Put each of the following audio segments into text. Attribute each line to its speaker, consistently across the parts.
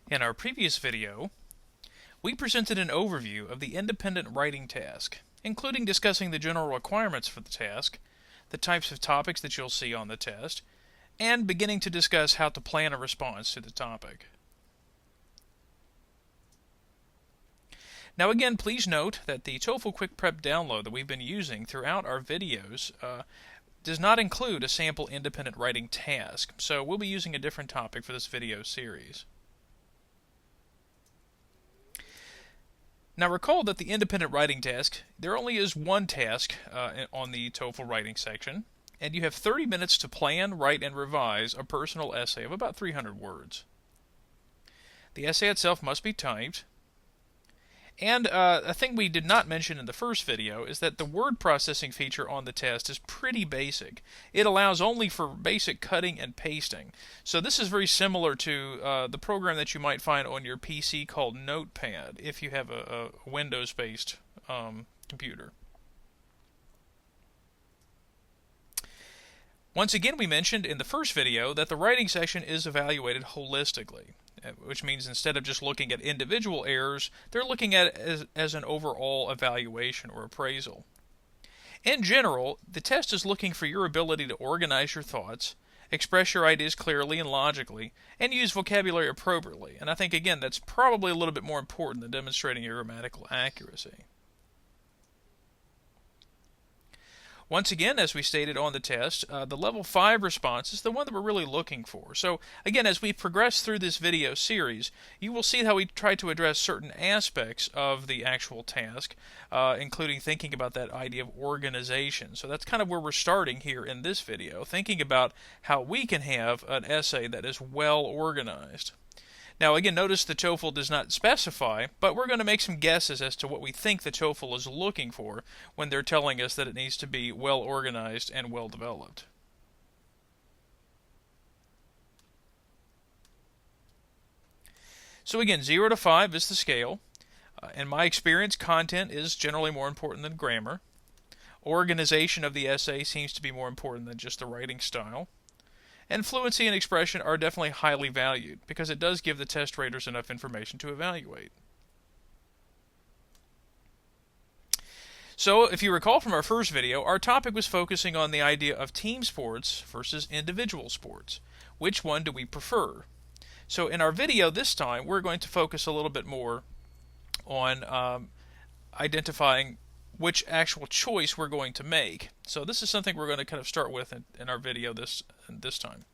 Speaker 1: In our previous video, we presented an overview of the independent writing task, including discussing the general requirements for the task, the types of topics that you'll see on the test, and beginning to discuss how to plan a response to the topic. Now again, please note that the TOEFL Quick Prep download that we've been using throughout our videos does not include a sample independent writing task, so we'll be using a different topic for this video series. Now recall that the independent writing task, there only is one task on the TOEFL writing section, and you have 30 minutes to plan, write, and revise a personal essay of about 300 words. The essay itself must be typed, and a thing we did not mention in the first video is that the word processing feature on the test is pretty basic. It allows only for basic cutting and pasting. So this is very similar to the program that you might find on your PC called Notepad if you have a Windows-based computer. Once again, we mentioned in the first video that the writing section is evaluated holistically, which means instead of just looking at individual errors, they're looking at it as an overall evaluation or appraisal. In general, the test is looking for your ability to organize your thoughts, express your ideas clearly and logically, and use vocabulary appropriately. And I think, again, that's probably a little bit more important than demonstrating your grammatical accuracy. Once again, as we stated on the test, the level 5 response is the one that we're really looking for. So again, as we progress through this video series, you will see how we try to address certain aspects of the actual task, including thinking about that idea of organization. So that's kind of where we're starting here in this video, thinking about how we can have an essay that is well organized. Now again, notice the TOEFL does not specify, but we're going to make some guesses as to what we think the TOEFL is looking for when they're telling us that it needs to be well organized and well developed. So again, 0 to 5 is the scale. In my experience, content is generally more important than grammar. Organization of the essay seems to be more important than just the writing style. And fluency and expression are definitely highly valued because it does give the test raters enough information to evaluate. So, if you recall from our first video, our topic was focusing on the idea of team sports versus individual sports. Which one do we prefer? So, in our video this time, we're going to focus a little bit more on identifying which actual choice we're going to make. So this is something we're going to kind of start with in our video this time.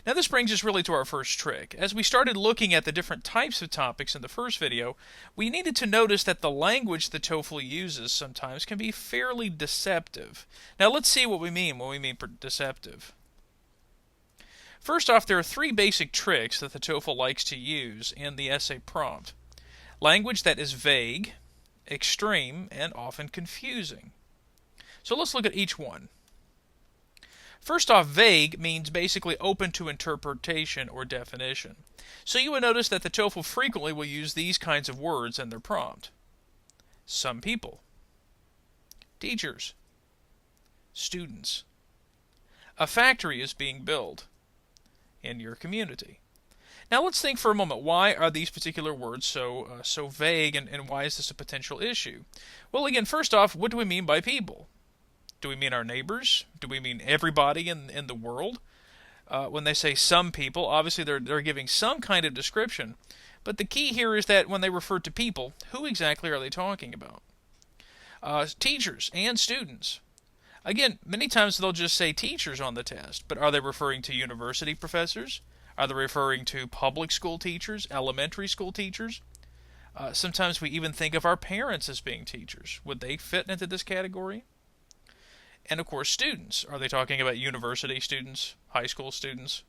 Speaker 1: Now this brings us really to our first trick. As we started looking at the different types of topics in the first video, we needed to notice that the language the TOEFL uses sometimes can be fairly deceptive. Now let's see what we mean when we mean deceptive. First off, there are 3 basic tricks that the TOEFL likes to use in the essay prompt. Language that is vague, extreme, and often confusing. So let's look at each one. First off, vague means basically open to interpretation or definition. So you will notice that the TOEFL frequently will use these kinds of words in their prompt. Some people, teachers, students. A factory is being built in your community. Now let's think for a moment, why are these particular words so vague, and why is this a potential issue? Well, again, first off, what do we mean by people? Do we mean our neighbors? Do we mean everybody in the world? When they say some people, obviously they're giving some kind of description, but the key here is that when they refer to people, who exactly are they talking about? Teachers and students. Again, many times they'll just say teachers on the test, but are they referring to university professors? Are they referring to public school teachers, elementary school teachers? Sometimes we even think of our parents as being teachers. Would they fit into this category? And of course, students. Are they talking about university students, high school students?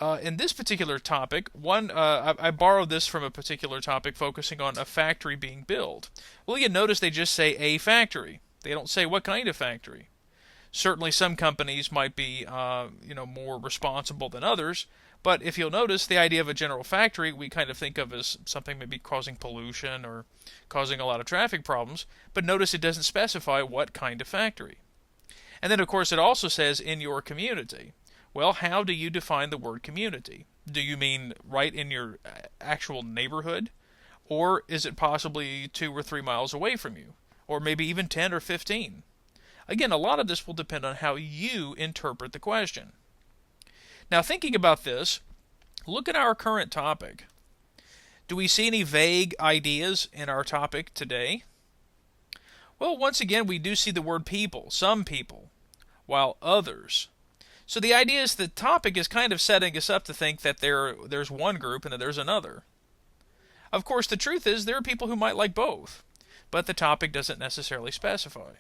Speaker 1: In this particular topic, I borrowed this from a particular topic focusing on a factory being built. Well, you notice they just say a factory. They don't say what kind of factory. Certainly some companies might be more responsible than others, but if you'll notice, the idea of a general factory we kind of think of as something maybe causing pollution or causing a lot of traffic problems, but notice it doesn't specify what kind of factory. And then of course it also says in your community. Well, how do you define the word community? Do you mean right in your actual neighborhood? Or is it possibly 2 or 3 miles away from you? Or maybe even 10 or 15? Again, a lot of this will depend on how you interpret the question. Now, thinking about this, look at our current topic. Do we see any vague ideas in our topic today? Well, once again, we do see the word people, some people, while others. So the idea is the topic is kind of setting us up to think that there's one group and that there's another. Of course, the truth is there are people who might like both, but the topic doesn't necessarily specify.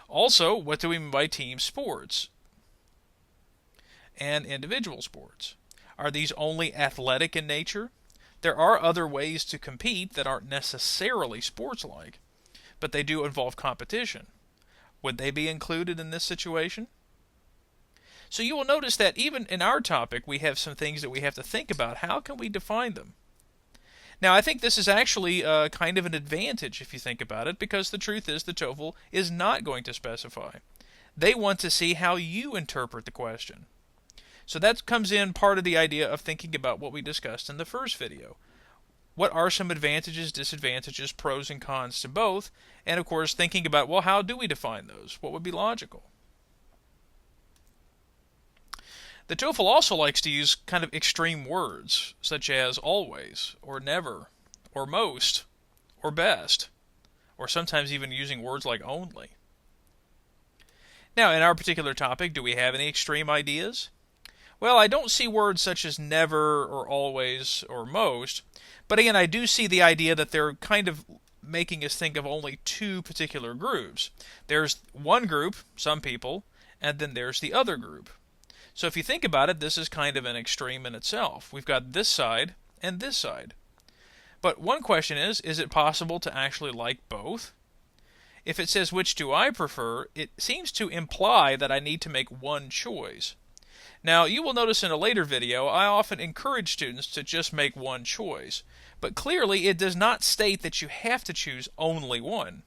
Speaker 1: Also, what do we mean by team sports and individual sports? Are these only athletic in nature? There are other ways to compete that aren't necessarily sports-like, but they do involve competition. Would they be included in this situation? So you will notice that even in our topic, we have some things that we have to think about. How can we define them? Now, I think this is actually kind of an advantage if you think about it, because the truth is the TOEFL is not going to specify. They want to see how you interpret the question. So that comes in part of the idea of thinking about what we discussed in the first video. What are some advantages, disadvantages, pros and cons to both? And of course, thinking about, well, how do we define those? What would be logical? The TOEFL also likes to use kind of extreme words, such as always, or never, or most, or best, or sometimes even using words like only. Now, in our particular topic, do we have any extreme ideas? Well, I don't see words such as never, or always, or most, but again, I do see the idea that they're kind of making us think of only two particular groups. There's one group, some people, and then there's the other group. So if you think about it, this is kind of an extreme in itself. We've got this side and this side. But one question is it possible to actually like both? If it says which do I prefer, it seems to imply that I need to make one choice. Now, you will notice in a later video, I often encourage students to just make one choice. But clearly, it does not state that you have to choose only one.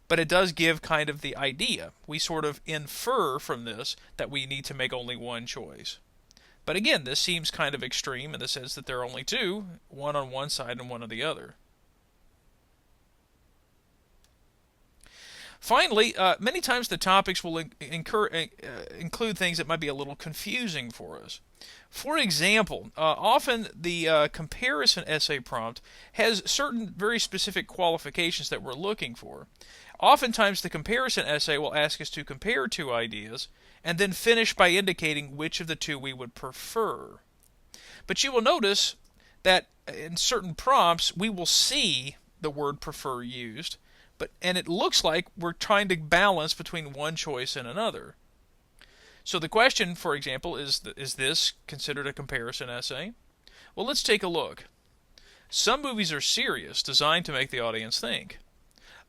Speaker 1: But it does give kind of the idea. We sort of infer from this that we need to make only one choice. But again, this seems kind of extreme in the sense that there are only two, one on one side and one on the other. Finally, many times the topics will include things that might be a little confusing for us. For example, often the comparison essay prompt has certain very specific qualifications that we're looking for. Oftentimes the comparison essay will ask us to compare two ideas and then finish by indicating which of the two we would prefer. But you will notice that in certain prompts we will see the word prefer used, and it looks like we're trying to balance between one choice and another. So the question, for example, is this considered a comparison essay? Well, let's take a look. Some movies are serious, designed to make the audience think.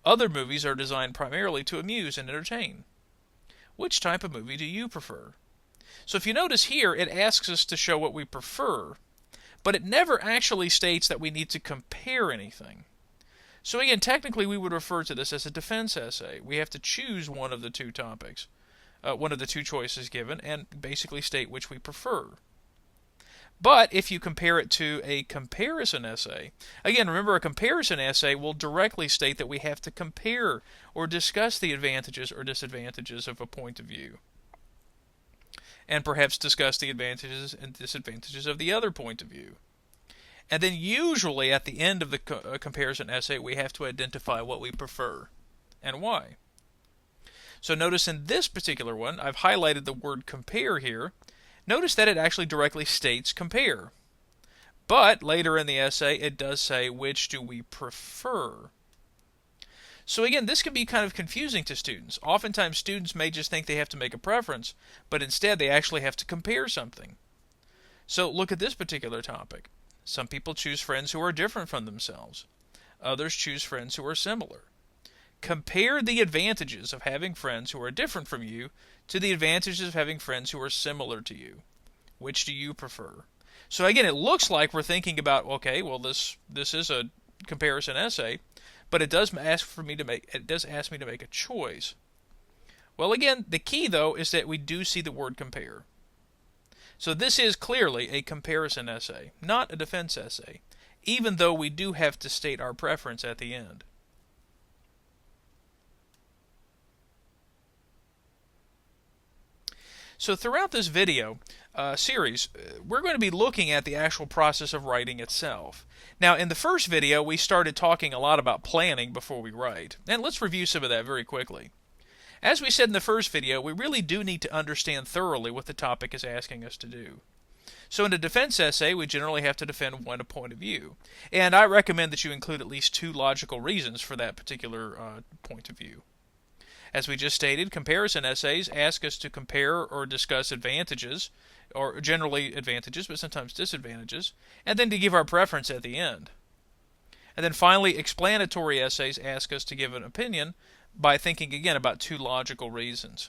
Speaker 1: Other movies are designed primarily to amuse and entertain. Which type of movie do you prefer? So if you notice here, it asks us to show what we prefer, but it never actually states that we need to compare anything. So again, technically we would refer to this as a defense essay. We have to choose one of the two topics, one of the two choices given, and basically state which we prefer. But if you compare it to a comparison essay, again, remember a comparison essay will directly state that we have to compare or discuss the advantages or disadvantages of a point of view, and perhaps discuss the advantages and disadvantages of the other point of view. And then usually at the end of the comparison essay, we have to identify what we prefer and why. So notice in this particular one, I've highlighted the word compare here. Notice that it actually directly states compare. But later in the essay, it does say which do we prefer. So again, this can be kind of confusing to students. Oftentimes students may just think they have to make a preference, but instead they actually have to compare something. So look at this particular topic. Some people choose friends who are different from themselves. Others choose friends who are similar. Compare the advantages of having friends who are different from you to the advantages of having friends who are similar to you. Which do you prefer? So again, it looks like we're thinking about, okay, well this is a comparison essay, but it does ask me to make a choice. Well, again, the key, though, is that we do see the word compare. So this is clearly a comparison essay, not a defense essay, even though we do have to state our preference at the end. So throughout this video series, we're going to be looking at the actual process of writing itself. Now, in the first video, we started talking a lot about planning before we write, and let's review some of that very quickly. As we said in the first video, we really do need to understand thoroughly what the topic is asking us to do. So in a defense essay, we generally have to defend one point of view, and I recommend that you include at least 2 logical reasons for that particular point of view. As we just stated, comparison essays ask us to compare or discuss advantages, or generally advantages, but sometimes disadvantages, and then to give our preference at the end. And then finally, explanatory essays ask us to give an opinion by thinking again about 2 logical reasons.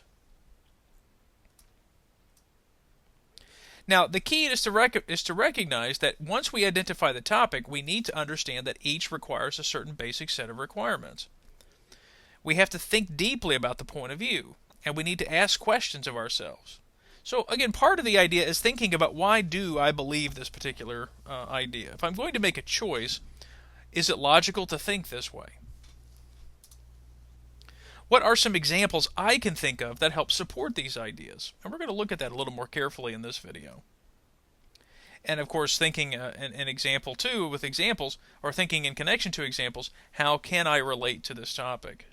Speaker 1: Now, the key is to recognize that once we identify the topic, we need to understand that each requires a certain basic set of requirements. We have to think deeply about the point of view, and we need to ask questions of ourselves. So again, part of the idea is thinking about, why do I believe this particular idea? If I'm going to make a choice, is it logical to think this way? What are some examples I can think of that help support these ideas? And we're going to look at that a little more carefully in this video. And of course, thinking an example too with examples, or thinking in connection to examples, how can I relate to this topic?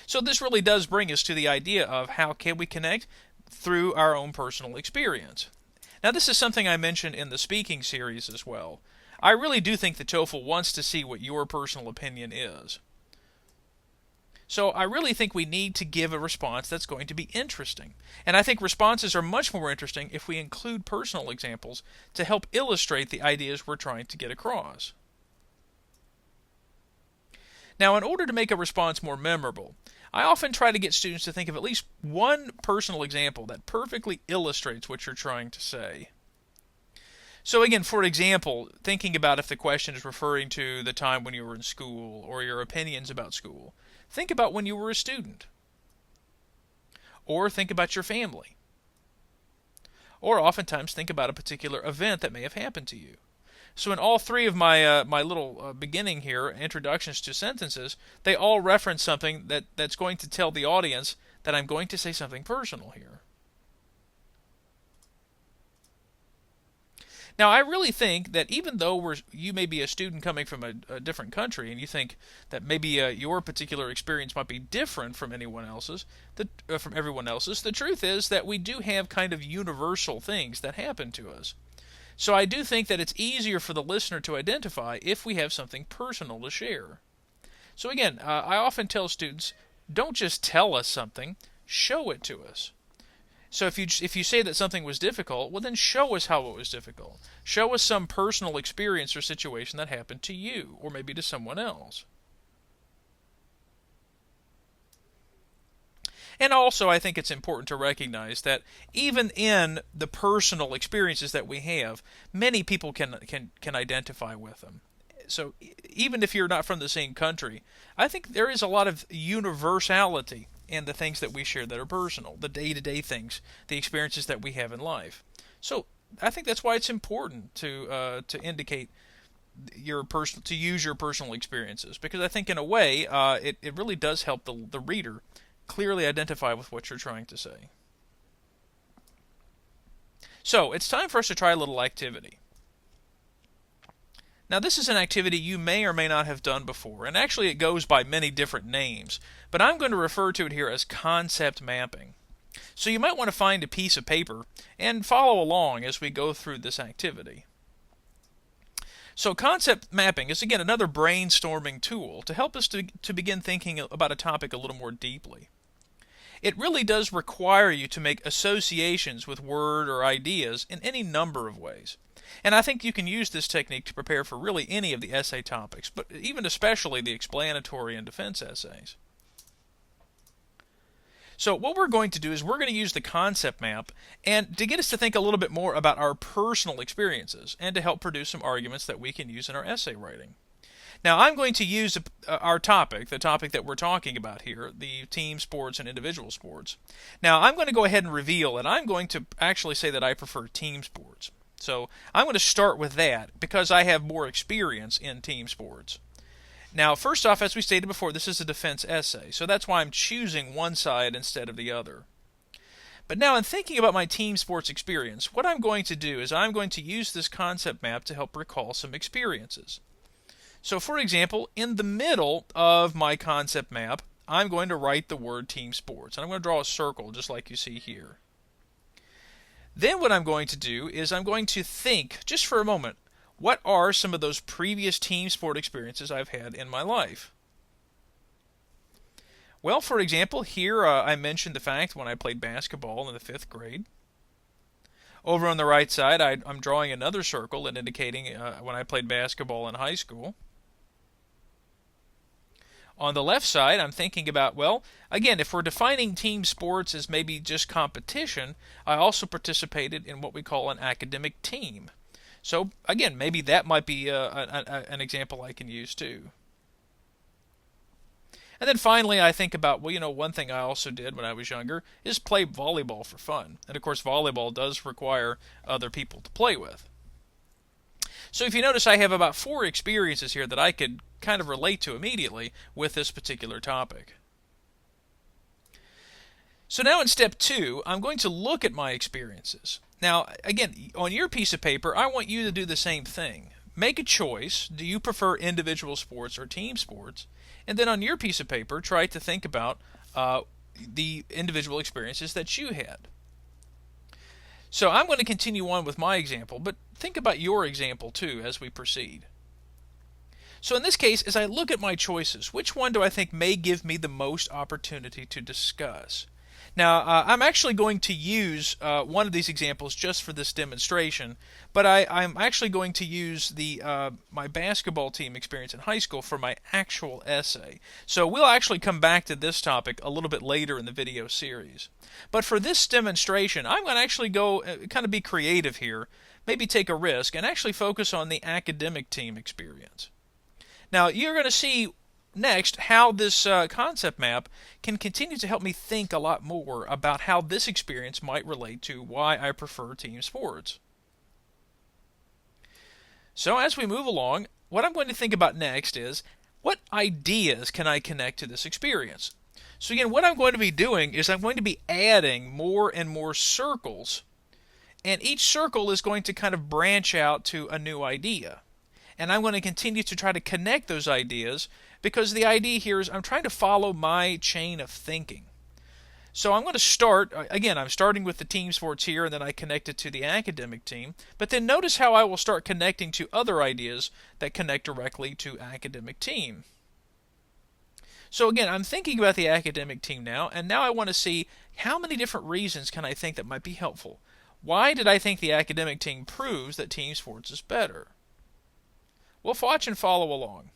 Speaker 1: So this really does bring us to the idea of how can we connect through our own personal experience. Now, this is something I mentioned in the speaking series as well. I really do think the TOEFL wants to see what your personal opinion is. So I really think we need to give a response that's going to be interesting. And I think responses are much more interesting if we include personal examples to help illustrate the ideas we're trying to get across. Now, in order to make a response more memorable, I often try to get students to think of at least one personal example that perfectly illustrates what you're trying to say. So again, for example, thinking about if the question is referring to the time when you were in school or your opinions about school, think about when you were a student. Or think about your family. Or oftentimes think about a particular event that may have happened to you. So in all 3 of my my little beginning here, introductions to sentences, they all reference something that's going to tell the audience that I'm going to say something personal here. Now, I really think that even though you may be a student coming from a different country, and you think that maybe your particular experience might be different from anyone else's, from everyone else's, the truth is that we do have kind of universal things that happen to us. So I do think that it's easier for the listener to identify if we have something personal to share. So again, I often tell students, don't just tell us something, show it to us. So if you say that something was difficult, well then show us how it was difficult. Show us some personal experience or situation that happened to you, or maybe to someone else. And also, I think it's important to recognize that even in the personal experiences that we have, many people can identify with them. So even if you're not from the same country, I think there is a lot of universality in the things that we share that are personal, the day-to-day things, the experiences that we have in life. So I think that's why it's important to indicate to use your personal experiences, because I think in a way it really does help the reader clearly identify with what you're trying to say. So it's time for us to try a little activity. Now, this is an activity you may or may not have done before, and actually it goes by many different names, but I'm going to refer to it here as concept mapping. So you might want to find a piece of paper and follow along as we go through this activity. So concept mapping is, again, another brainstorming tool to help us to begin thinking about a topic a little more deeply. It really does require you to make associations with word or ideas in any number of ways. And I think you can use this technique to prepare for really any of the essay topics, but even especially the explanatory and defense essays. So what we're going to do is we're going to use the concept map and to get us to think a little bit more about our personal experiences and to help produce some arguments that we can use in our essay writing. Now I'm going to use our topic, the topic that we're talking about here, the team sports and individual sports. Now I'm going to go ahead and reveal that I'm going to actually say that I prefer team sports. So I'm going to start with that because I have more experience in team sports. Now first off, as we stated before, this is a defense essay, so that's why I'm choosing one side instead of the other. But now in thinking about my team sports experience, what I'm going to do is I'm going to use this concept map to help recall some experiences. So for example, in the middle of my concept map, I'm going to write the word team sports. And I'm going to draw a circle just like you see here. Then what I'm going to do is I'm going to think, just for a moment, what are some of those previous team sport experiences I've had in my life? Well, for example, here I mentioned the fact when I played basketball in the 5th grade. Over on the right side, I'm drawing another circle and indicating when I played basketball in high school. On the left side, I'm thinking about, well, again, if we're defining team sports as maybe just competition, I also participated in what we call an academic team. So, again, maybe that might be an example I can use too. And then finally, I think about, well, one thing I also did when I was younger is play volleyball for fun. And of course, volleyball does require other people to play with. So if you notice, I have about 4 experiences here that I could kind of relate to immediately with this particular topic. So now in step 2, I'm going to look at my experiences. Now, again, on your piece of paper, I want you to do the same thing. Make a choice. Do you prefer individual sports or team sports? And then on your piece of paper, try to think about the individual experiences that you had. So I'm going to continue on with my example, but think about your example too as we proceed. So in this case, as I look at my choices, which one do I think may give me the most opportunity to discuss? Now, I'm actually going to use one of these examples just for this demonstration, but I'm actually going to use my basketball team experience in high school for my actual essay. So we'll actually come back to this topic a little bit later in the video series. But for this demonstration, I'm going to actually go kind of be creative here, maybe take a risk, and actually focus on the academic team experience. Now, you're going to see next how this concept map can continue to help me think a lot more about how this experience might relate to why I prefer team sports. So as we move along, what I'm going to think about next is what ideas can I connect to this experience? So again, what I'm going to be doing is I'm going to be adding more and more circles, and each circle is going to kind of branch out to a new idea. And I'm going to continue to try to connect those ideas because the idea here is I'm trying to follow my chain of thinking. So I'm going to start, again, I'm starting with the team sports here, and then I connect it to the academic team. But then notice how I will start connecting to other ideas that connect directly to academic team. So again, I'm thinking about the academic team now, and now I want to see how many different reasons can I think that might be helpful. Why did I think the academic team proves that team sports is better? Well, watch and follow along.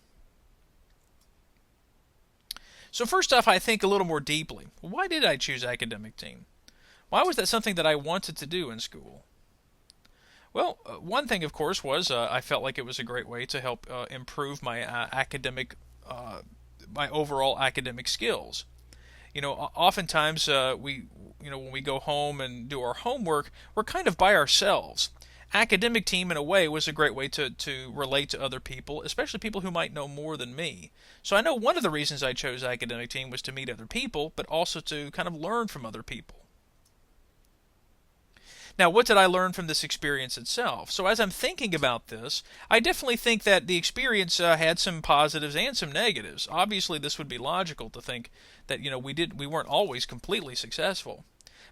Speaker 1: So first off, I think a little more deeply. Why did I choose academic team? Why was that something that I wanted to do in school? Well, one thing, of course, was I felt like it was a great way to help improve my my overall academic skills. Oftentimes when we go home and do our homework, we're kind of by ourselves. Academic team, in a way, was a great way to relate to other people, especially people who might know more than me. So I know one of the reasons I chose academic team was to meet other people, but also to kind of learn from other people. Now, what did I learn from this experience itself? So as I'm thinking about this, I definitely think that the experience had some positives and some negatives. Obviously, this would be logical to think that we weren't always completely successful.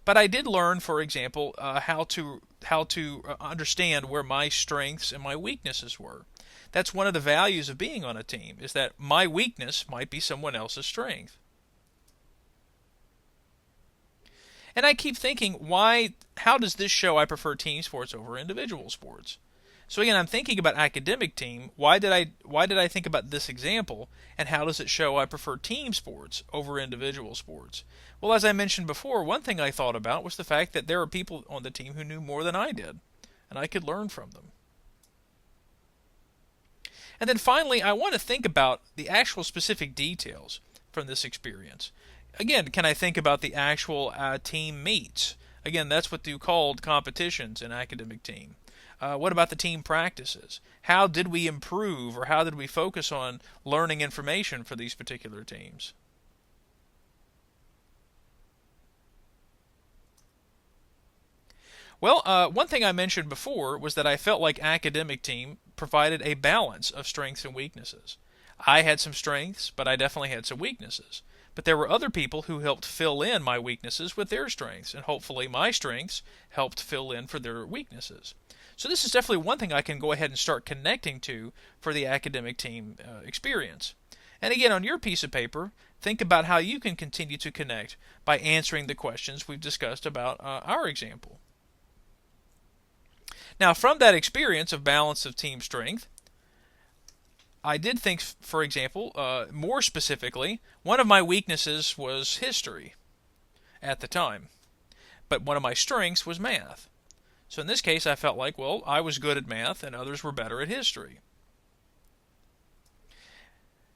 Speaker 1: But I did learn, for example, how to understand where my strengths and my weaknesses were. That's one of the values of being on a team, is that my weakness might be someone else's strength. And I keep thinking, how does this show I prefer team sports over individual sports? So again, I'm thinking about academic team. Why did I think about this example, and how does it show I prefer team sports over individual sports? Well, as I mentioned before, one thing I thought about was the fact that there are people on the team who knew more than I did, and I could learn from them. And then finally, I want to think about the actual specific details from this experience. Again, can I think about the actual team meets? Again, that's what you called competitions in academic team. What about the team practices? How did we improve, or how did we focus on learning information for these particular teams? Well, one thing I mentioned before was that I felt like academic team provided a balance of strengths and weaknesses. I had some strengths, but I definitely had some weaknesses. But there were other people who helped fill in my weaknesses with their strengths, and hopefully my strengths helped fill in for their weaknesses. So this is definitely one thing I can go ahead and start connecting to for the academic team experience. And again, on your piece of paper, think about how you can continue to connect by answering the questions we've discussed about our example. Now, from that experience of balance of team strength, I did think, for example, more specifically, one of my weaknesses was history at the time, but one of my strengths was math. So in this case, I felt like, well, I was good at math and others were better at history.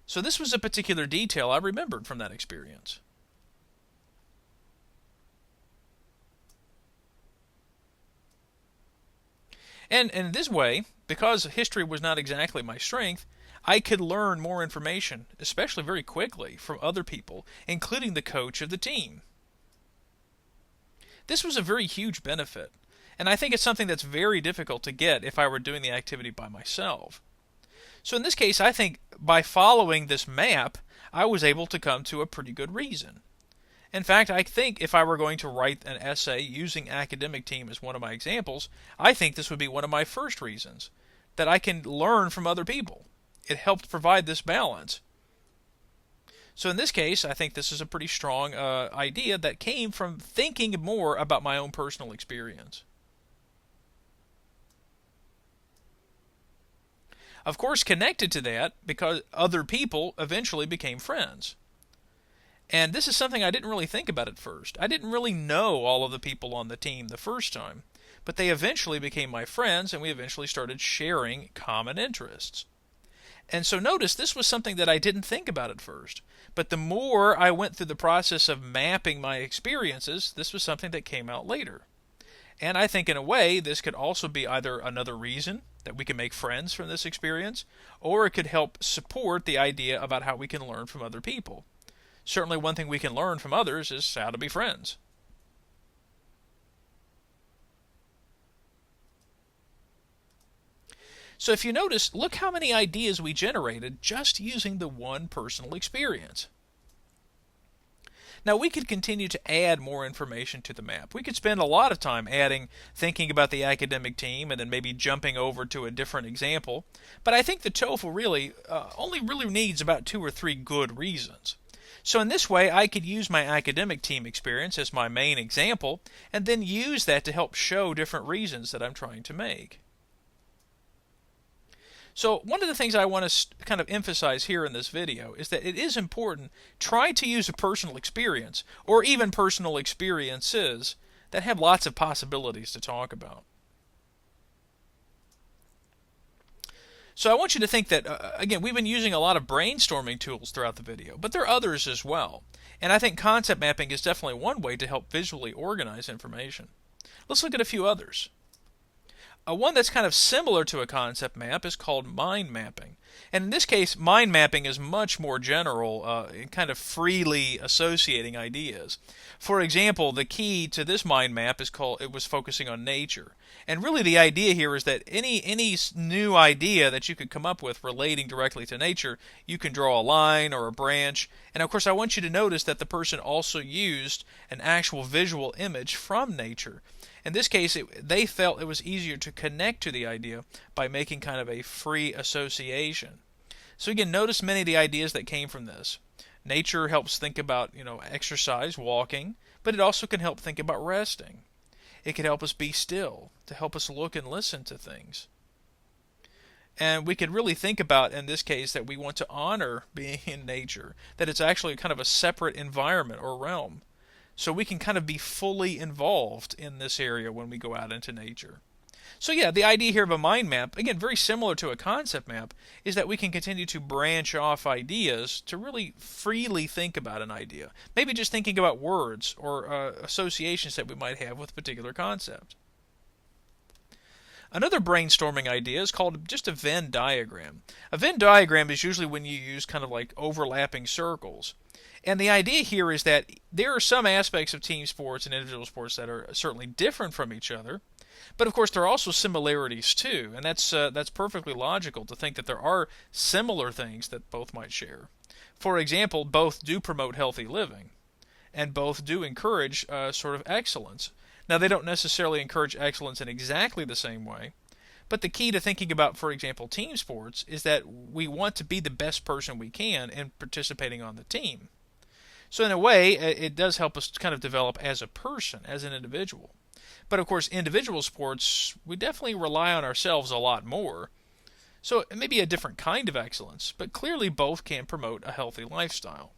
Speaker 1: So this was a particular detail I remembered from that experience. And in this way, because history was not exactly my strength, I could learn more information, especially very quickly, from other people, including the coach of the team. This was a very huge benefit, and I think it's something that's very difficult to get if I were doing the activity by myself. So in this case, I think by following this map, I was able to come to a pretty good reason. In fact, I think if I were going to write an essay using academic team as one of my examples, I think this would be one of my first reasons, that I can learn from other people. It helped provide this balance. So in this case, I think this is a pretty strong idea that came from thinking more about my own personal experience. Of course, connected to that, because other people eventually became friends. And this is something I didn't really think about at first. I didn't really know all of the people on the team the first time, but they eventually became my friends, and we eventually started sharing common interests. And so notice, this was something that I didn't think about at first. But the more I went through the process of mapping my experiences, this was something that came out later. And I think in a way, this could also be either another reason that we can make friends from this experience, or it could help support the idea about how we can learn from other people. Certainly one thing we can learn from others is how to be friends. So if you notice, look how many ideas we generated just using the one personal experience. Now we could continue to add more information to the map. We could spend a lot of time thinking about the academic team, and then maybe jumping over to a different example. But I think the TOEFL really only needs about 2 or 3 good reasons. So in this way, I could use my academic team experience as my main example, and then use that to help show different reasons that I'm trying to make. So one of the things I want to kind of emphasize here in this video is that it is important, try to use a personal experience, or even personal experiences, that have lots of possibilities to talk about. So I want you to think that, again, we've been using a lot of brainstorming tools throughout the video, but there are others as well. And I think concept mapping is definitely one way to help visually organize information. Let's look at a few others. One that's kind of similar to a concept map is called mind mapping. And in this case, mind mapping is much more general, kind of freely associating ideas. For example, the key to this mind map was focusing on nature. And really the idea here is that any new idea that you could come up with relating directly to nature, you can draw a line or a branch. And of course, I want you to notice that the person also used an actual visual image from nature. In this case, they felt it was easier to connect to the idea by making kind of a free association. So again, notice many of the ideas that came from this. Nature helps think about, exercise, walking, but it also can help think about resting. It can help us be still, to help us look and listen to things. And we could really think about, in this case, that we want to honor being in nature, that it's actually kind of a separate environment or realm. So we can kind of be fully involved in this area when we go out into nature. So yeah, the idea here of a mind map, again, very similar to a concept map, is that we can continue to branch off ideas to really freely think about an idea. Maybe just thinking about words or associations that we might have with a particular concept. Another brainstorming idea is called just a Venn diagram. A Venn diagram is usually when you use kind of like overlapping circles. And the idea here is that there are some aspects of team sports and individual sports that are certainly different from each other. But of course, there are also similarities too, and that's perfectly logical to think that there are similar things that both might share. For example, both do promote healthy living, and both do encourage sort of excellence. Now, they don't necessarily encourage excellence in exactly the same way, but the key to thinking about, for example, team sports is that we want to be the best person we can in participating on the team. So in a way, it does help us kind of develop as a person, as an individual. But of course, individual sports, we definitely rely on ourselves a lot more. So it may be a different kind of excellence, but clearly both can promote a healthy lifestyle.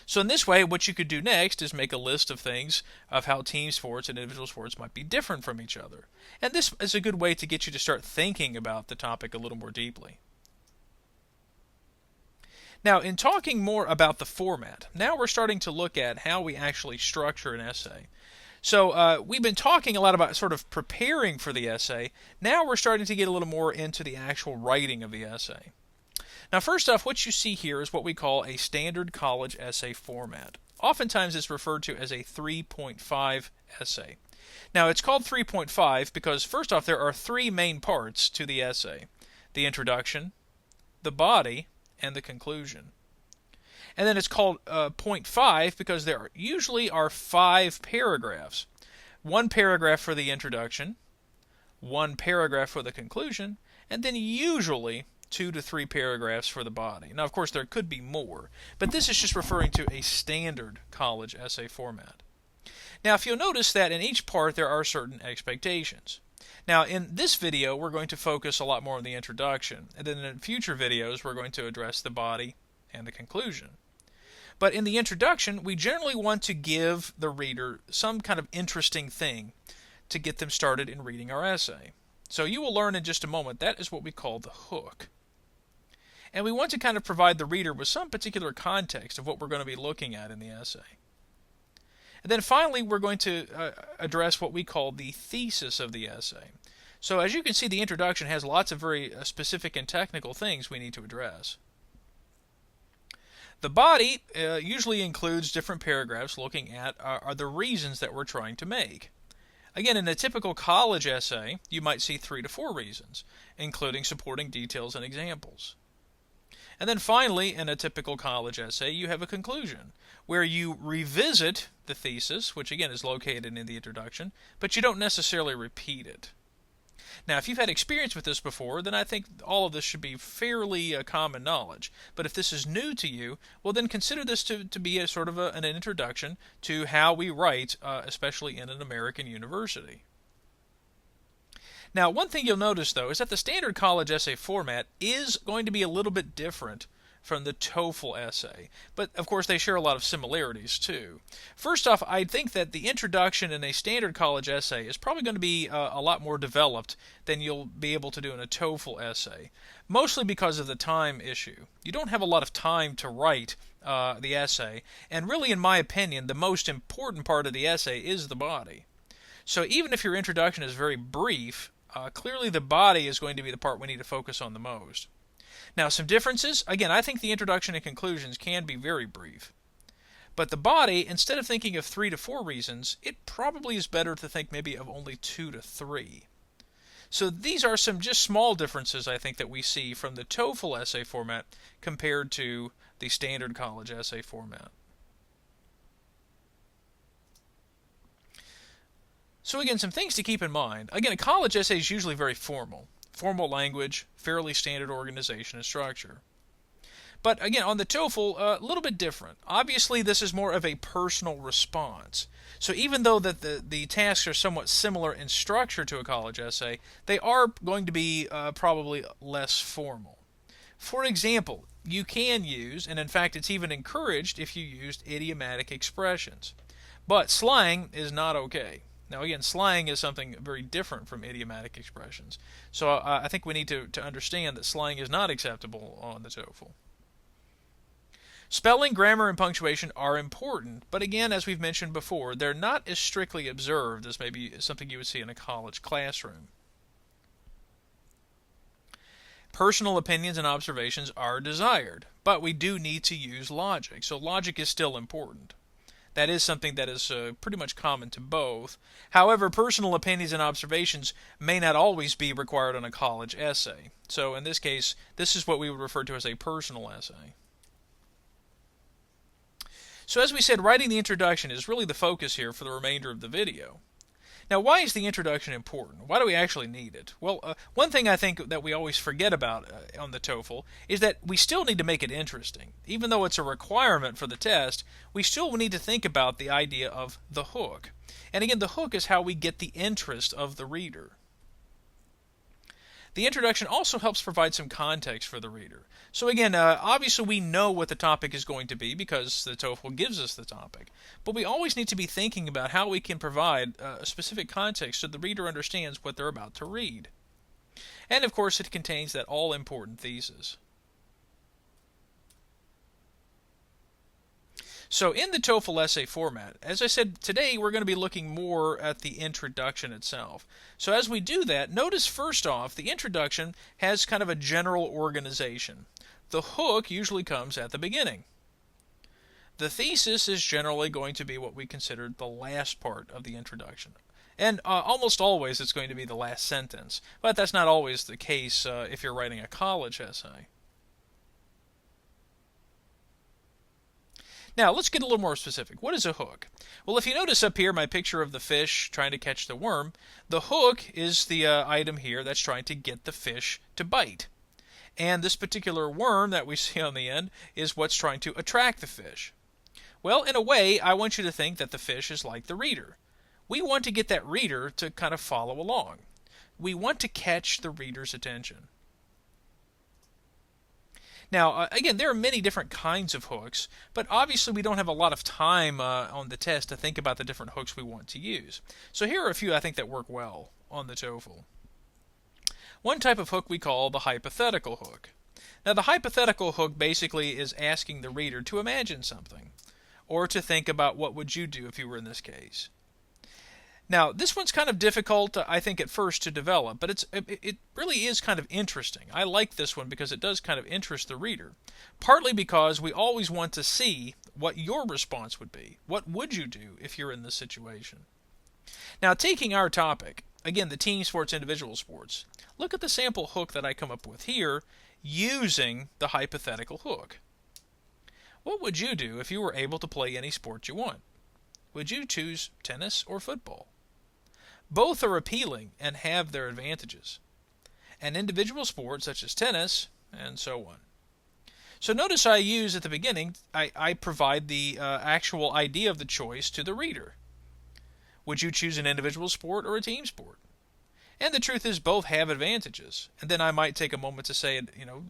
Speaker 1: So in this way, what you could do next is make a list of things of how team sports and individual sports might be different from each other. And this is a good way to get you to start thinking about the topic a little more deeply. Now, in talking more about the format, now we're starting to look at how we actually structure an essay. So we've been talking a lot about sort of preparing for the essay. Now we're starting to get a little more into the actual writing of the essay. Now, first off, what you see here is what we call a standard college essay format. Oftentimes it's referred to as a 3.5 essay. Now, it's called 3.5 because, first off, there are three main parts to the essay: the introduction, the body, and the conclusion. And then it's called 0.5 because there usually are 5 paragraphs. One paragraph for the introduction, one paragraph for the conclusion, and then usually 2 to 3 paragraphs for the body. Now, of course, there could be more, but this is just referring to a standard college essay format. Now, if you'll notice that in each part there are certain expectations. Now, in this video, we're going to focus a lot more on the introduction, and then in future videos, we're going to address the body and the conclusion. But in the introduction, we generally want to give the reader some kind of interesting thing to get them started in reading our essay. So you will learn in just a moment that is what we call the hook. And we want to kind of provide the reader with some particular context of what we're going to be looking at in the essay. And then finally, we're going to address what we call the thesis of the essay. So as you can see, the introduction has lots of very specific and technical things we need to address. The body usually includes different paragraphs looking at are the reasons that we're trying to make. Again, in a typical college essay, you might see 3 to 4 reasons, including supporting details and examples. And then finally, in a typical college essay, you have a conclusion, where you revisit the thesis, which again is located in the introduction, but you don't necessarily repeat it. Now, if you've had experience with this before, then I think all of this should be fairly common knowledge. But if this is new to you, well, then consider this to be a sort of an introduction to how we write, especially in an American university. Now, one thing you'll notice, though, is that the standard college essay format is going to be a little bit different from the TOEFL essay. But, of course, they share a lot of similarities, too. First off, I think that the introduction in a standard college essay is probably going to be a lot more developed than you'll be able to do in a TOEFL essay, mostly because of the time issue. You don't have a lot of time to write the essay, and really, in my opinion, the most important part of the essay is the body. So even if your introduction is very brief, clearly the body is going to be the part we need to focus on the most. Now, some differences. Again, I think the introduction and conclusions can be very brief. But the body, instead of thinking of 3 to 4 reasons, it probably is better to think maybe of only 2 to 3. So these are some just small differences, I think, that we see from the TOEFL essay format compared to the standard college essay format. So again, some things to keep in mind. Again, a college essay is usually very formal. Formal language, fairly standard organization and structure. But again, on the TOEFL, a little bit different. Obviously, this is more of a personal response. So even though that the tasks are somewhat similar in structure to a college essay, they are going to be probably less formal. For example, you can use, and in fact it's even encouraged if you used idiomatic expressions. But slang is not okay. Now again, slang is something very different from idiomatic expressions. So I think we need to understand that slang is not acceptable on the TOEFL. Spelling, grammar, and punctuation are important, but again, as we've mentioned before, they're not as strictly observed as maybe something you would see in a college classroom. Personal opinions and observations are desired, but we do need to use logic, so logic is still important. That is something that is pretty much common to both. However, personal opinions and observations may not always be required on a college essay. So in this case, this is what we would refer to as a personal essay. So as we said, writing the introduction is really the focus here for the remainder of the video. Now, why is the introduction important? Why do we actually need it? Well, one thing I think that we always forget about on the TOEFL is that we still need to make it interesting. Even though it's a requirement for the test, we still need to think about the idea of the hook. And again, the hook is how we get the interest of the reader. The introduction also helps provide some context for the reader. So again, obviously we know what the topic is going to be because the TOEFL gives us the topic. But we always need to be thinking about how we can provide a specific context so the reader understands what they're about to read. And of course it contains that all-important thesis. So in the TOEFL essay format, as I said, today we're going to be looking more at the introduction itself. So as we do that, notice first off, the introduction has kind of a general organization. The hook usually comes at the beginning. The thesis is generally going to be what we consider the last part of the introduction. And almost always it's going to be the last sentence. But that's not always the case if you're writing a college essay. Now, let's get a little more specific. What is a hook? Well, if you notice up here my picture of the fish trying to catch the worm, the hook is the item here that's trying to get the fish to bite. And this particular worm that we see on the end is what's trying to attract the fish. Well, in a way, I want you to think that the fish is like the reader. We want to get that reader to kind of follow along. We want to catch the reader's attention. Now, again, there are many different kinds of hooks, but obviously we don't have a lot of time on the test to think about the different hooks we want to use. So here are a few I think that work well on the TOEFL. One type of hook we call the hypothetical hook. Now, the hypothetical hook basically is asking the reader to imagine something, or to think about what would you do if you were in this case. Now, this one's kind of difficult, I think, at first to develop, but it really is kind of interesting. I like this one because it does kind of interest the reader, partly because we always want to see what your response would be. What would you do if you're in this situation? Now, taking our topic, again, the team sports, individual sports, look at the sample hook that I come up with here using the hypothetical hook. What would you do if you were able to play any sport you want? Would you choose tennis or football? Both are appealing and have their advantages. An individual sport such as tennis, and so on. So notice I use at the beginning, I provide the actual idea of the choice to the reader. Would you choose an individual sport or a team sport? And the truth is both have advantages. And then I might take a moment to say,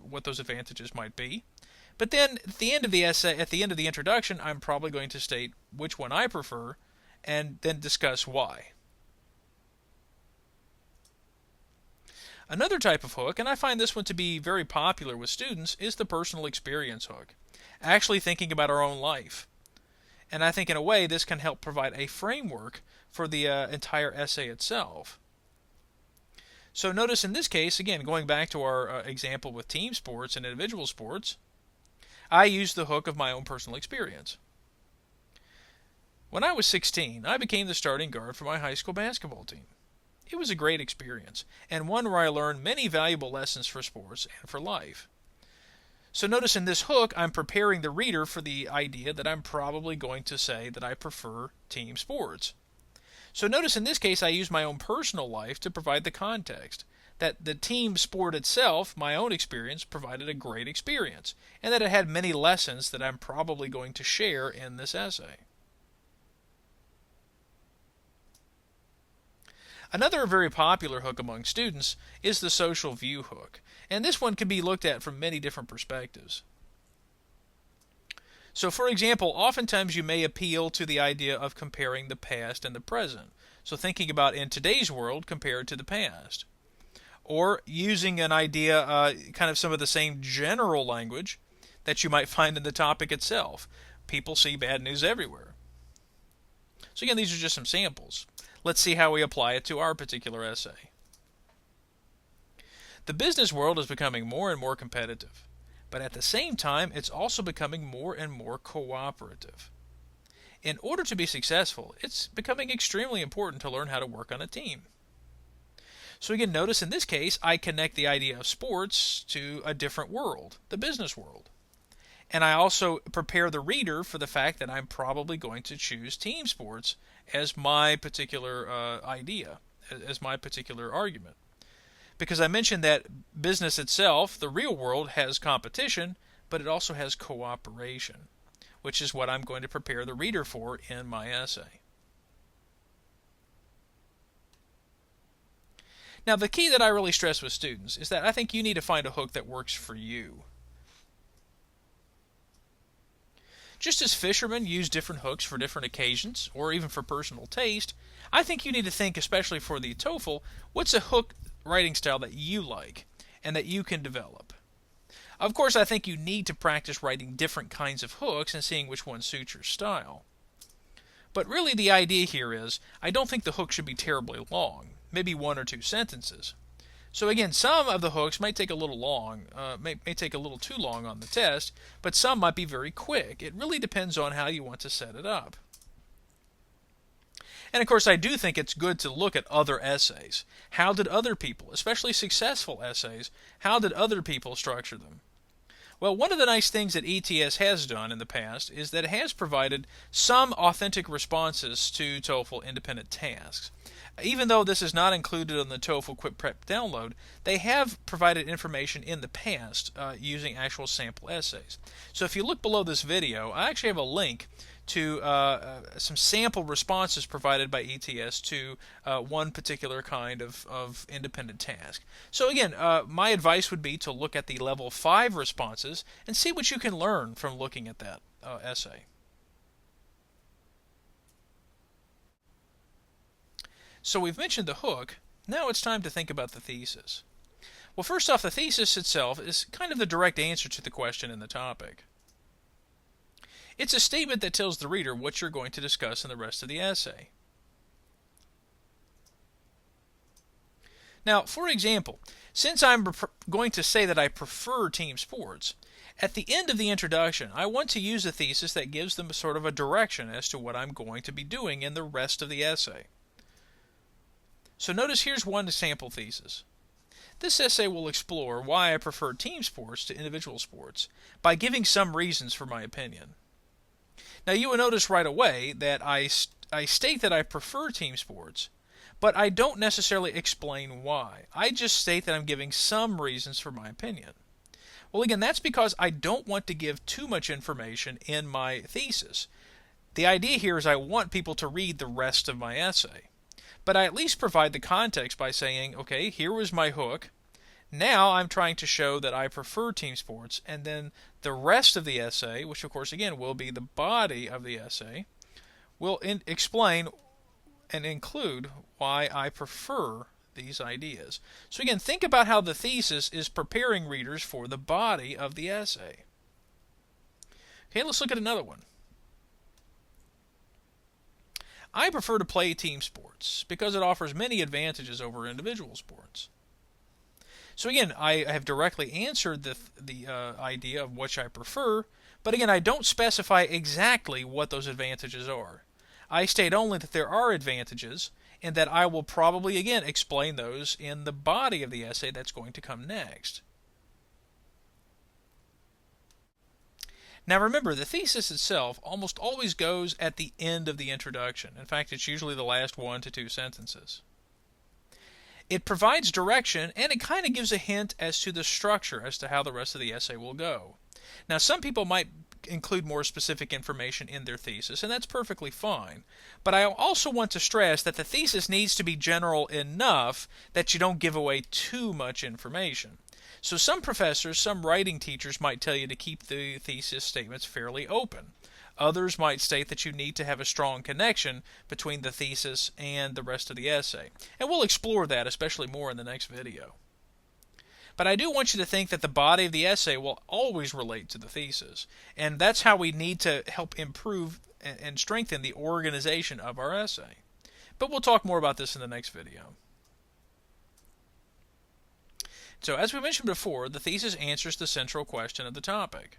Speaker 1: what those advantages might be. But then at the end of the essay, at the end of the introduction, I'm probably going to state which one I prefer and then discuss why. Another type of hook, and I find this one to be very popular with students, is the personal experience hook. Actually thinking about our own life. And I think in a way this can help provide a framework for the entire essay itself. So notice in this case, again, going back to our example with team sports and individual sports, I used the hook of my own personal experience. When I was 16, I became the starting guard for my high school basketball team. It was a great experience, and one where I learned many valuable lessons for sports and for life. So notice in this hook, I'm preparing the reader for the idea that I'm probably going to say that I prefer team sports. So notice in this case, I use my own personal life to provide the context. That the team sport itself, my own experience, provided a great experience, and that it had many lessons that I'm probably going to share in this essay. Another very popular hook among students is the social view hook, and this one can be looked at from many different perspectives. So for example, oftentimes you may appeal to the idea of comparing the past and the present. So thinking about in today's world compared to the past. Or using an idea, kind of some of the same general language that you might find in the topic itself. People see bad news everywhere. So again, these are just some samples. Let's see how we apply it to our particular essay. The business world is becoming more and more competitive, but at the same time, it's also becoming more and more cooperative. In order to be successful, it's becoming extremely important to learn how to work on a team. So again, notice in this case, I connect the idea of sports to a different world, the business world. And I also prepare the reader for the fact that I'm probably going to choose team sports as my particular idea, as my particular argument. Because I mentioned that business itself, the real world, has competition, but it also has cooperation, which is what I'm going to prepare the reader for in my essay. Now, the key that I really stress with students is that I think you need to find a hook that works for you. Just as fishermen use different hooks for different occasions, or even for personal taste, I think you need to think, especially for the TOEFL, what's a hook writing style that you like and that you can develop. Of course, I think you need to practice writing different kinds of hooks and seeing which one suits your style. But really the idea here is, I don't think the hook should be terribly long, maybe 1 or 2 sentences. So again, some of the hooks might take a little long, may take a little too long on the test, but some might be very quick. It really depends on how you want to set it up. And of course, I do think it's good to look at other essays. How did other people, especially successful essays, how did other people structure them? Well, one of the nice things that ETS has done in the past is that it has provided some authentic responses to TOEFL independent tasks. Even though this is not included in the TOEFL Quick Prep download, they have provided information in the past using actual sample essays. So if you look below this video, I actually have a link to some sample responses provided by ETS to one particular kind of independent task. So again, my advice would be to look at the level 5 responses and see what you can learn from looking at that essay. So we've mentioned the hook. Now it's time to think about the thesis. Well, first off, the thesis itself is kind of the direct answer to the question in the topic. It's a statement that tells the reader what you're going to discuss in the rest of the essay. Now, for example, since I'm going to say that I prefer team sports, at the end of the introduction, I want to use a thesis that gives them sort of a direction as to what I'm going to be doing in the rest of the essay. So notice here's one sample thesis. This essay will explore why I prefer team sports to individual sports by giving some reasons for my opinion. Now you will notice right away that I state that I prefer team sports, but I don't necessarily explain why. I just state that I'm giving some reasons for my opinion. Well, again, that's because I don't want to give too much information in my thesis. The idea here is I want people to read the rest of my essay. But I at least provide the context by saying, okay, here was my hook. Now I'm trying to show that I prefer team sports, and then the rest of the essay, which of course again will be the body of the essay, will explain and include why I prefer these ideas. So again, think about how the thesis is preparing readers for the body of the essay. Okay, let's look at another one. I prefer to play team sports because it offers many advantages over individual sports. So again, I have directly answered the idea of which I prefer, but again, I don't specify exactly what those advantages are. I state only that there are advantages, and that I will probably again explain those in the body of the essay that's going to come next. Now remember, the thesis itself almost always goes at the end of the introduction. In fact, it's usually the last 1 to 2 sentences. It provides direction, and it kind of gives a hint as to the structure, as to how the rest of the essay will go. Now, some people might include more specific information in their thesis, and that's perfectly fine. But I also want to stress that the thesis needs to be general enough that you don't give away too much information. So some professors, some writing teachers might tell you to keep the thesis statements fairly open. Others might state that you need to have a strong connection between the thesis and the rest of the essay. And we'll explore that, especially more in the next video. But I do want you to think that the body of the essay will always relate to the thesis. And that's how we need to help improve and strengthen the organization of our essay. But we'll talk more about this in the next video. So as we mentioned before, the thesis answers the central question of the topic.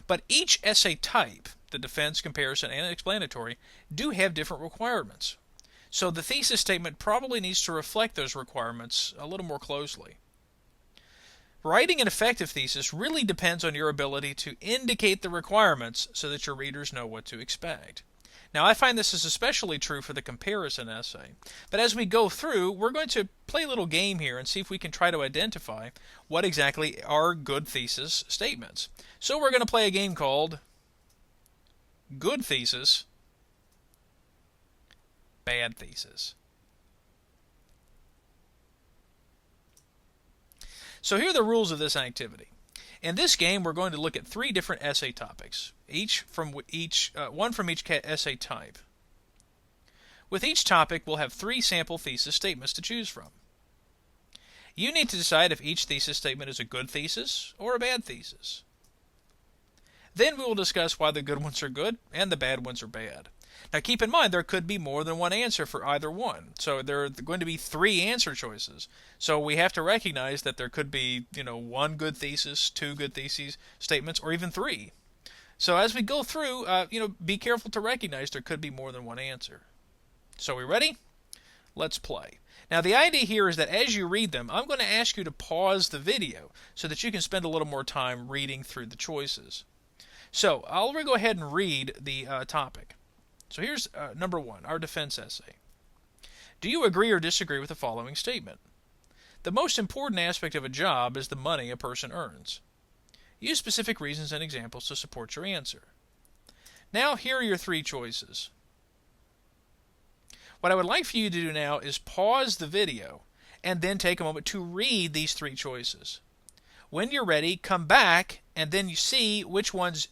Speaker 1: But each essay type, the defense, comparison, and explanatory, do have different requirements. So the thesis statement probably needs to reflect those requirements a little more closely. Writing an effective thesis really depends on your ability to indicate the requirements so that your readers know what to expect. Now, I find this is especially true for the comparison essay. But as we go through, we're going to play a little game here and see if we can try to identify what exactly are good thesis statements. So we're going to play a game called Good Thesis, Bad Thesis. So here are the rules of this activity. In this game, we're going to look at 3 different essay topics, one from each essay type. With each topic, we'll have 3 sample thesis statements to choose from. You need to decide if each thesis statement is a good thesis or a bad thesis. Then we will discuss why the good ones are good and the bad ones are bad. Now keep in mind there could be more than one answer for either one. So there are going to be 3 answer choices. So we have to recognize that there could be, 1 good thesis, 2 good thesis statements, or even 3. So as we go through, be careful to recognize there could be more than one answer. So we ready? Let's play. Now the idea here is that as you read them, I'm going to ask you to pause the video so that you can spend a little more time reading through the choices. So I'll go ahead and read the topic. So here's number 1, our defense essay. Do you agree or disagree with the following statement? The most important aspect of a job is the money a person earns. Use specific reasons and examples to support your answer. Now here are your 3 choices. What I would like for you to do now is pause the video and then take a moment to read these 3 choices. When you're ready, come back and then you see which ones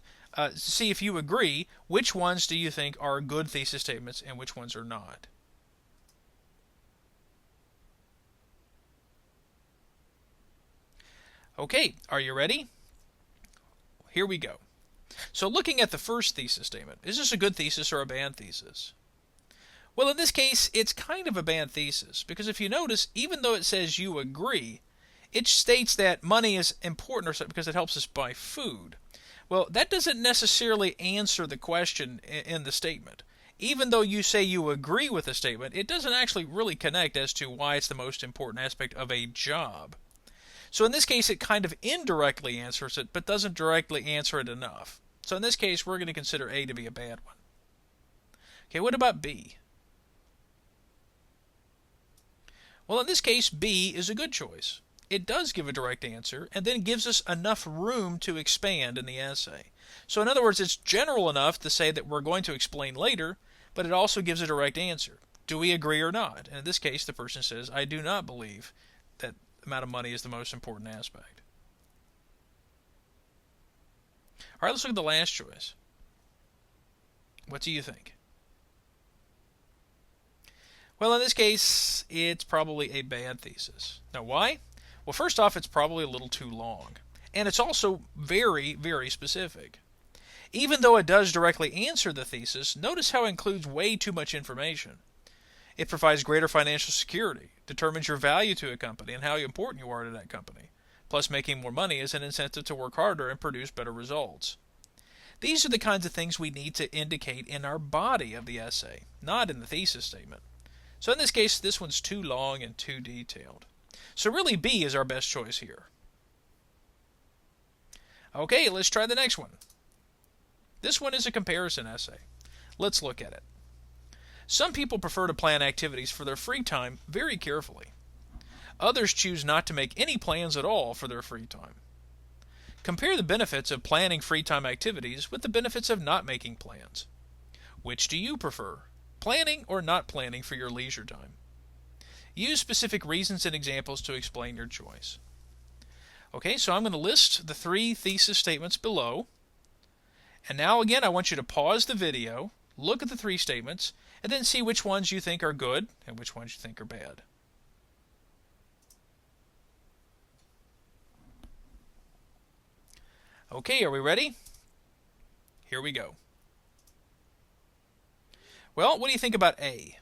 Speaker 1: see if you agree, which ones do you think are good thesis statements and which ones are not. Okay, are you ready? Here we go. So looking at the first thesis statement, is this a good thesis or a bad thesis? Well, in this case, it's kind of a bad thesis, because if you notice, even though it says you agree, it states that money is important or something because it helps us buy food. Well, that doesn't necessarily answer the question in the statement. Even though you say you agree with the statement, it doesn't actually really connect as to why it's the most important aspect of a job. So in this case, it kind of indirectly answers it, but doesn't directly answer it enough. So in this case, we're going to consider A to be a bad one. Okay, what about B? Well, in this case, B is a good choice. It does give a direct answer and then gives us enough room to expand in the essay. So in other words, it's general enough to say that we're going to explain later, but it also gives a direct answer. Do we agree or not? And in this case, the person says, I do not believe that the amount of money is the most important aspect. All right, let's look at the last choice. What do you think? Well, in this case, it's probably a bad thesis. Now, why? Well, first off, it's probably a little too long. And it's also very, very specific. Even though it does directly answer the thesis, notice how it includes way too much information. It provides greater financial security, determines your value to a company and how important you are to that company. Plus, making more money is an incentive to work harder and produce better results. These are the kinds of things we need to indicate in our body of the essay, not in the thesis statement. So in this case, this one's too long and too detailed. So really B is our best choice here. Okay, let's try the next one. This one is a comparison essay. Let's look at it. Some people prefer to plan activities for their free time very carefully. Others choose not to make any plans at all for their free time. Compare the benefits of planning free time activities with the benefits of not making plans. Which do you prefer? Planning or not planning for your leisure time? Use specific reasons and examples to explain your choice. Okay, so I'm going to list the 3 thesis statements below. And now again, I want you to pause the video, look at the 3 statements, and then see which ones you think are good and which ones you think are bad. Okay, are we ready? Here we go. Well, what do you think about A?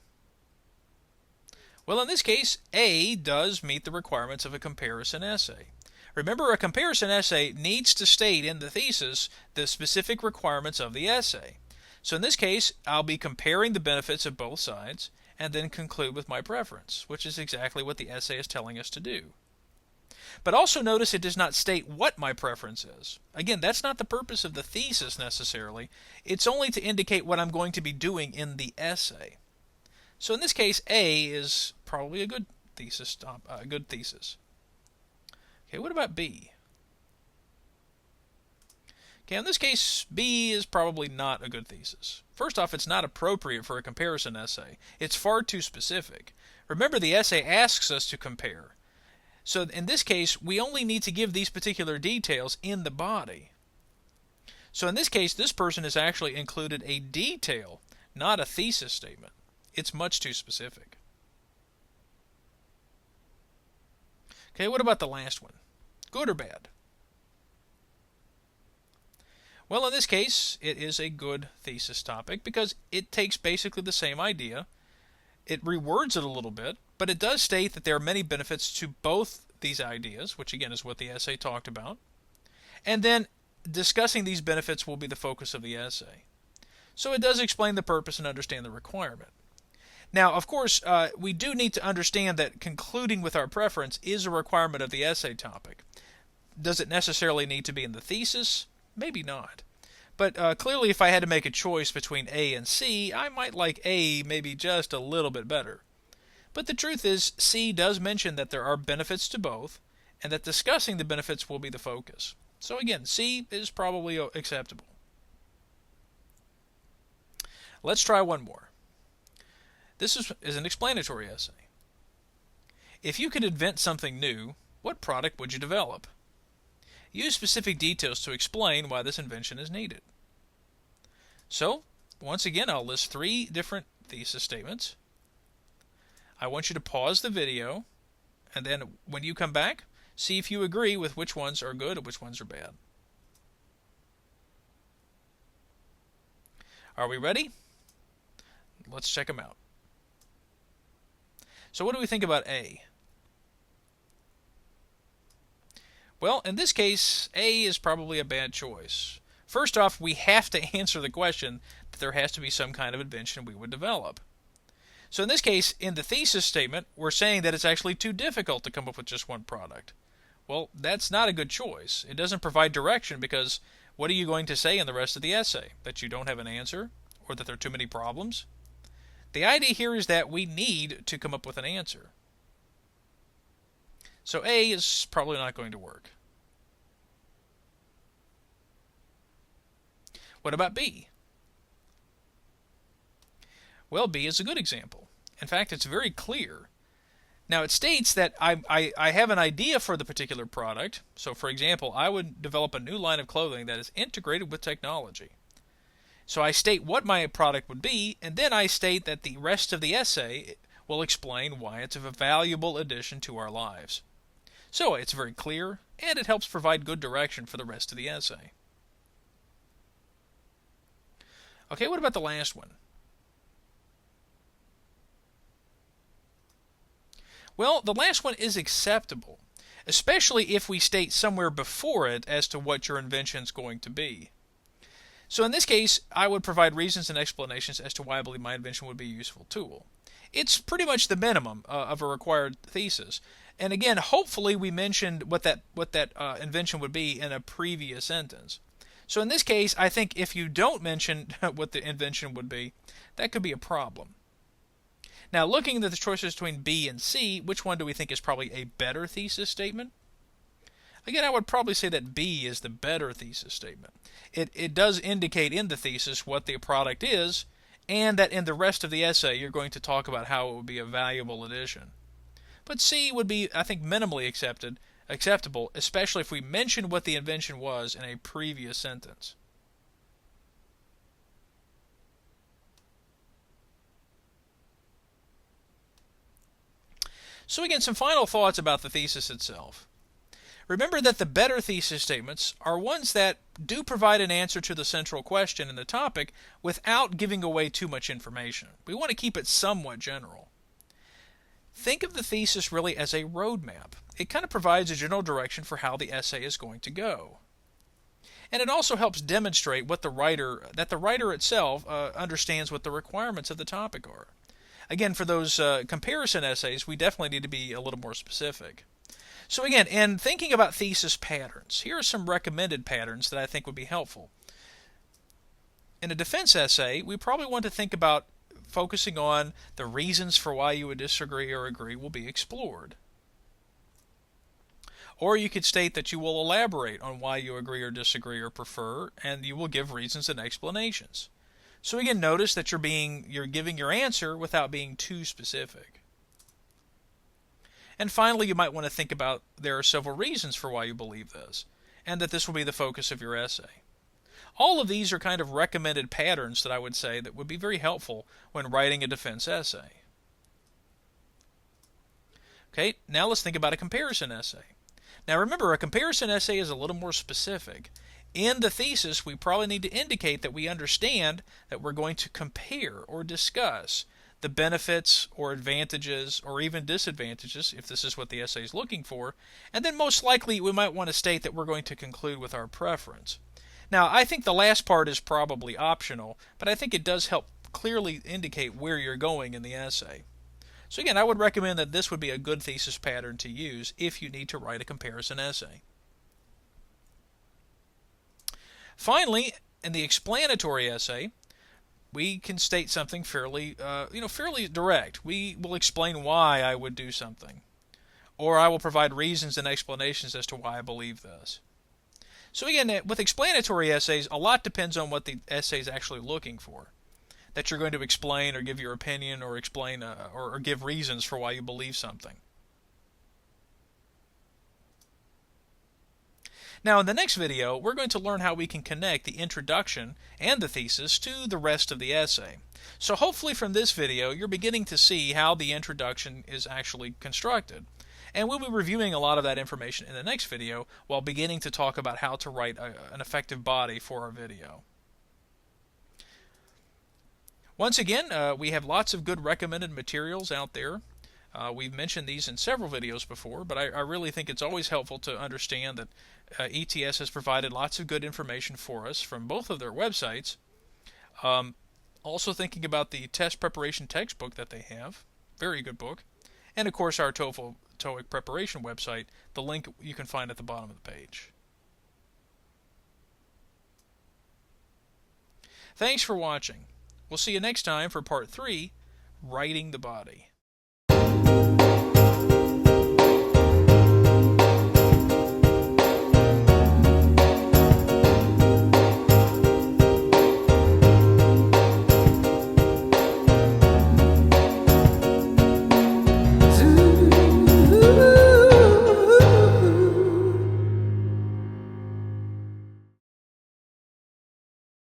Speaker 1: Well, in this case, A does meet the requirements of a comparison essay. Remember, a comparison essay needs to state in the thesis the specific requirements of the essay. So in this case, I'll be comparing the benefits of both sides and then conclude with my preference, which is exactly what the essay is telling us to do. But also notice it does not state what my preference is. Again, that's not the purpose of the thesis necessarily. It's only to indicate what I'm going to be doing in the essay. So in this case, A is probably a good thesis. Okay, what about B? Okay, in this case, B is probably not a good thesis. First off, it's not appropriate for a comparison essay. It's far too specific. Remember, the essay asks us to compare. So in this case, we only need to give these particular details in the body. So in this case, this person has actually included a detail, not a thesis statement. It's much too specific. Okay, what about the last one? Good or bad? Well, in this case, it is a good thesis topic because it takes basically the same idea. It rewords it a little bit, but it does state that there are many benefits to both these ideas, which again is what the essay talked about. And then discussing these benefits will be the focus of the essay. So it does explain the purpose and understand the requirement. Now, of course, we do need to understand that concluding with our preference is a requirement of the essay topic. Does it necessarily need to be in the thesis? Maybe not. But clearly, if I had to make a choice between A and C, I might like A maybe just a little bit better. But the truth is, C does mention that there are benefits to both, and that discussing the benefits will be the focus. So again, C is probably acceptable. Let's try one more. This is an explanatory essay. If you could invent something new, what product would you develop? Use specific details to explain why this invention is needed. So, once again, I'll list 3 different thesis statements. I want you to pause the video, and then when you come back, see if you agree with which ones are good and which ones are bad. Are we ready? Let's check them out. So what do we think about A? Well, in this case, A is probably a bad choice. First off, we have to answer the question that there has to be some kind of invention we would develop. So in this case, in the thesis statement, we're saying that it's actually too difficult to come up with just one product. Well, that's not a good choice. It doesn't provide direction because what are you going to say in the rest of the essay? That you don't have an answer? Or that there are too many problems? The idea here is that we need to come up with an answer. So A is probably not going to work. What about B? Well, B is a good example. In fact, it's very clear. Now, it states that I have an idea for the particular product. So, for example, I would develop a new line of clothing that is integrated with technology. So I state what my product would be, and then I state that the rest of the essay will explain why it's a valuable addition to our lives. So it's very clear, and it helps provide good direction for the rest of the essay. Okay, what about the last one? Well, the last one is acceptable, especially if we state somewhere before it as to what your invention is going to be. So in this case, I would provide reasons and explanations as to why I believe my invention would be a useful tool. It's pretty much the minimum of a required thesis. And again, hopefully we mentioned what that invention would be in a previous sentence. So in this case, I think if you don't mention what the invention would be, that could be a problem. Now, looking at the choices between B and C, which one do we think is probably a better thesis statement? Again, I would probably say that B is the better thesis statement. It does indicate in the thesis what the product is, and that in the rest of the essay you're going to talk about how it would be a valuable addition. But C would be, I think, minimally accepted, acceptable, especially if we mention what the invention was in a previous sentence. So again, some final thoughts about the thesis itself. Remember that the better thesis statements are ones that do provide an answer to the central question in the topic without giving away too much information. We want to keep it somewhat general. Think of the thesis really as a roadmap. It kind of provides a general direction for how the essay is going to go. And it also helps demonstrate that the writer itself understands what the requirements of the topic are. Again, for those comparison essays, we definitely need to be a little more specific. So again, in thinking about thesis patterns, here are some recommended patterns that I think would be helpful. In a defense essay, we probably want to think about focusing on the reasons for why you would disagree or agree will be explored. Or you could state that you will elaborate on why you agree or disagree or prefer, and you will give reasons and explanations. So again, notice that you're giving your answer without being too specific. And finally, you might want to think about there are several reasons for why you believe this, and that this will be the focus of your essay. All of these are kind of recommended patterns that I would say that would be very helpful when writing a defense essay. Okay, now let's think about a comparison essay. Now remember, a comparison essay is a little more specific. In the thesis, we probably need to indicate that we understand that we're going to compare or discuss the benefits or advantages or even disadvantages, if this is what the essay is looking for, and then most likely we might want to state that we're going to conclude with our preference. Now, I think the last part is probably optional, but I think it does help clearly indicate where you're going in the essay. So again, I would recommend that this would be a good thesis pattern to use if you need to write a comparison essay. Finally, in the explanatory essay, we can state something fairly direct. We will explain why I would do something, or I will provide reasons and explanations as to why I believe this. So again, with explanatory essays, a lot depends on what the essay is actually looking for. That you're going to explain or give your opinion or explain or give reasons for why you believe something. Now in the next video, we're going to learn how we can connect the introduction and the thesis to the rest of the essay. So hopefully from this video, you're beginning to see how the introduction is actually constructed. And we'll be reviewing a lot of that information in the next video while beginning to talk about how to write an effective body for our video. Once again, we have lots of good recommended materials out there. We've mentioned these in several videos before, but I really think it's always helpful to understand that ETS has provided lots of good information for us from both of their websites. Also thinking about the test preparation textbook that they have, very good book, and of course our TOEFL TOEIC preparation website, the link you can find at the bottom of the page. Thanks for watching. We'll see you next time for part 3, Writing the Body.